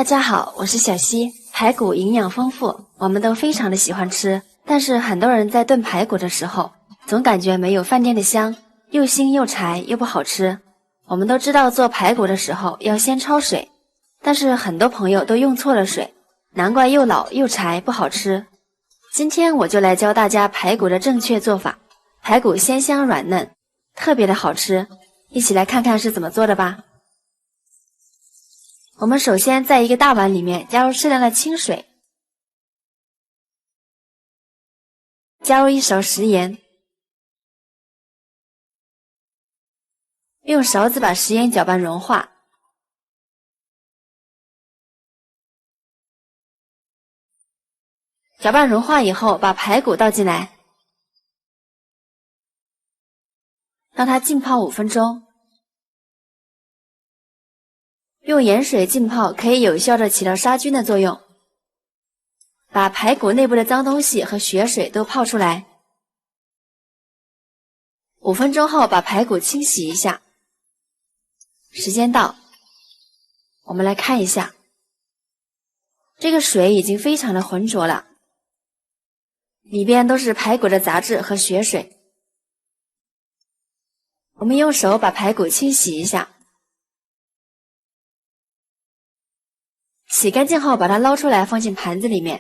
大家好，我是小溪。排骨營養豐富，我们都非常的喜歡吃，但是很多人在燉排骨的時候，總感覺沒有飯店的香，又腥又柴又不好吃。我們都知道做排骨的時候要先焯水，但是很多朋友都用錯了水，難怪又老又柴不好吃。今天我就來教大家排骨的正確做法，排骨鮮香軟嫩，特別的好吃，一起來看看是怎麼做的吧。我們首先在一個大碗裡面加入適量的清水，加入1勺食鹽，用勺子把食鹽攪拌融化。攪拌融化以後，把排骨倒進來，讓它浸泡5分鐘。用鹽水浸泡可以有效地起到殺菌的作用，把排骨內部的髒東西和血水都泡出來。5分鐘後把排骨清洗一下。時間到，我們來看一下，這個水已經非常的渾濁了，裡邊都是排骨的雜質和血水。我們用手把排骨清洗一下。洗乾淨後把它撈出來放進盤子裡面。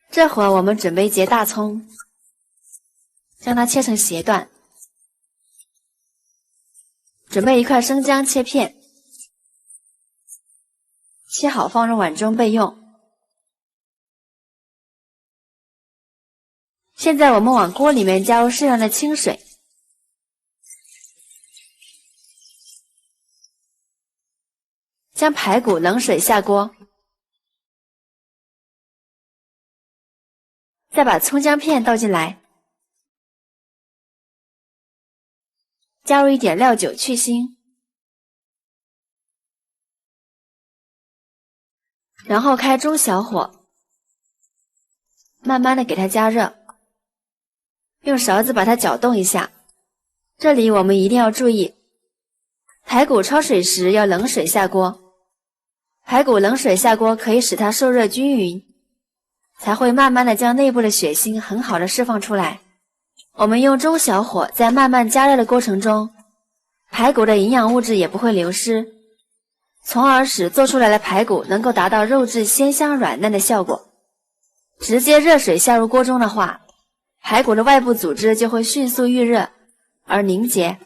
這會兒我們準備截大蔥，將它切成斜段。準備1塊生薑切片，切好放入碗中備用。現在我們往鍋裡面加入適量的清水。將排骨冷水下鍋，再把蔥薑片倒進來，加入一點料酒去腥，然後開中小火，慢慢的給它加熱，用勺子把它攪動一下。這裡我們一定要注意，排骨焯水時要冷水下鍋。排骨冷水下鍋可以使它受熱均勻，才會慢慢的將內部的血腥很好的釋放出來。我們用中小火在慢慢加熱的過程中，排骨的營養物質也不會流失，從而使做出來的排骨能夠達到肉質鮮香軟嫩的效果。直接熱水下入鍋中的話，排骨的外部組織就會迅速預熱而凝結，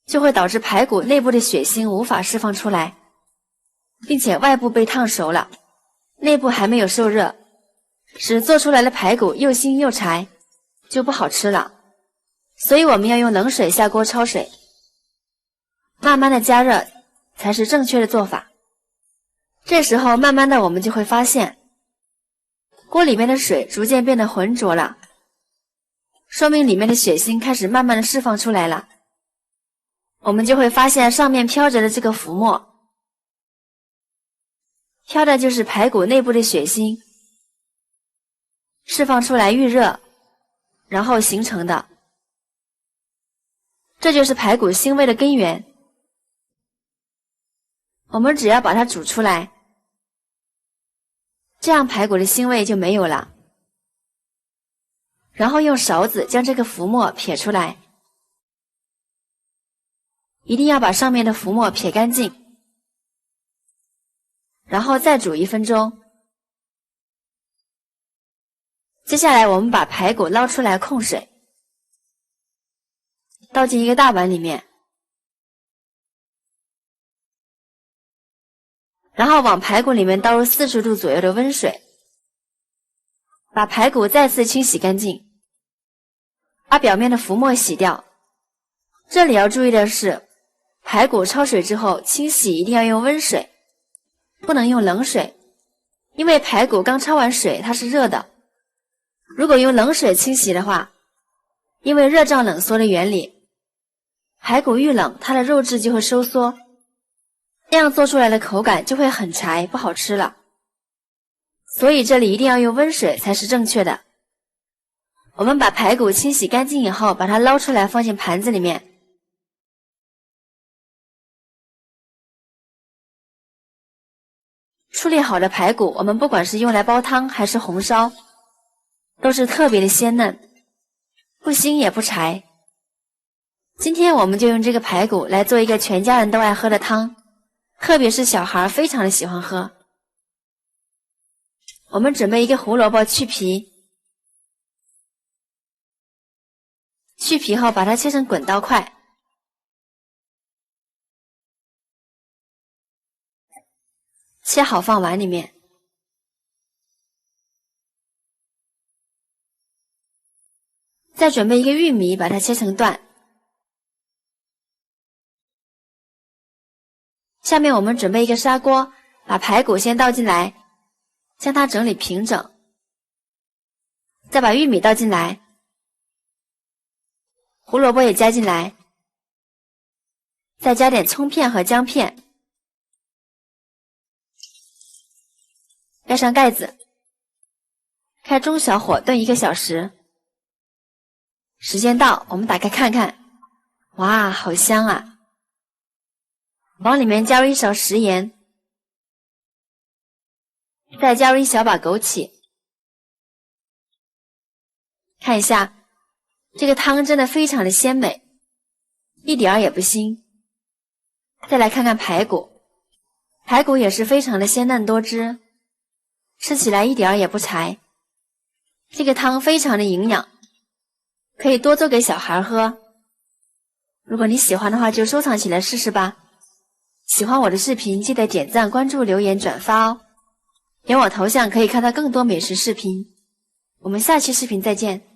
就會導致排骨內部的血腥無法釋放出來，並且外部被燙熟了，內部還沒有受熱，使做出來的排骨又腥又柴，就不好吃了。所以我們要用冷水下鍋焯水，慢慢的加熱才是正確的做法。這時候慢慢的我們就會發現，鍋裡面的水逐漸變得渾濁了，說明裡面的血腥開始慢慢的釋放出來了。我們就會發現上面飄着的這個浮沫，飄的就是排骨內部的血腥，釋放出來預熱，然後形成的。這就是排骨腥味的根源。我們只要把它煮出來，這樣排骨的腥味就沒有了。然後用勺子將這個浮沫撇出來，一定要把上面的浮沫撇乾淨。然後再煮1分鐘。接下來我們把排骨撈出來控水，倒進一個大碗裡面，然後往排骨裡面倒入40度左右的溫水，把排骨再次清洗乾淨，把表面的浮沫洗掉。這裡要注意的是，排骨焯水之後清洗一定要用溫水，不能用冷水，因為排骨剛焯完水它是熱的，如果用冷水清洗的話，因為熱脹冷縮的原理，排骨遇冷它的肉質就會收縮，這樣做出來的口感就會很柴，不好吃了。所以這裡一定要用溫水才是正確的。我們把排骨清洗乾淨以後，把它撈出來放進盤子裡面。處理好的排骨，我們不管是用来煲湯還是紅燒，都是特別的鮮嫩，不腥也不柴。今天我們就用這個排骨來做一個全家人都愛喝的湯，特別是小孩非常的喜歡喝。我們準備一個胡蘿蔔去皮，去皮後把它切成滾刀塊，切好放碗裡面。再準備一個玉米，把它切成段。下面我們準備一個砂鍋，把排骨先倒進來，將它整理平整，再把玉米倒進來，胡蘿蔔也加進來，再加點蔥片和薑片，蓋上蓋子，開中小火燉1個小時。時間到，我們打開看看，哇，好香啊！往裡面加入1勺食鹽，再加入1小把枸杞。看一下，這個湯真的非常的鮮美，一點兒也不腥。再來看看排骨，排骨也是非常的鮮嫩多汁，吃起來一點兒也不柴。這個湯非常的營養，可以多做給小孩喝。如果你喜歡的話，就收藏起來試試吧。喜歡我的視頻，記得點讚、關注、留言、轉發哦。點我頭像可以看到更多美食視頻。我們下期視頻再見。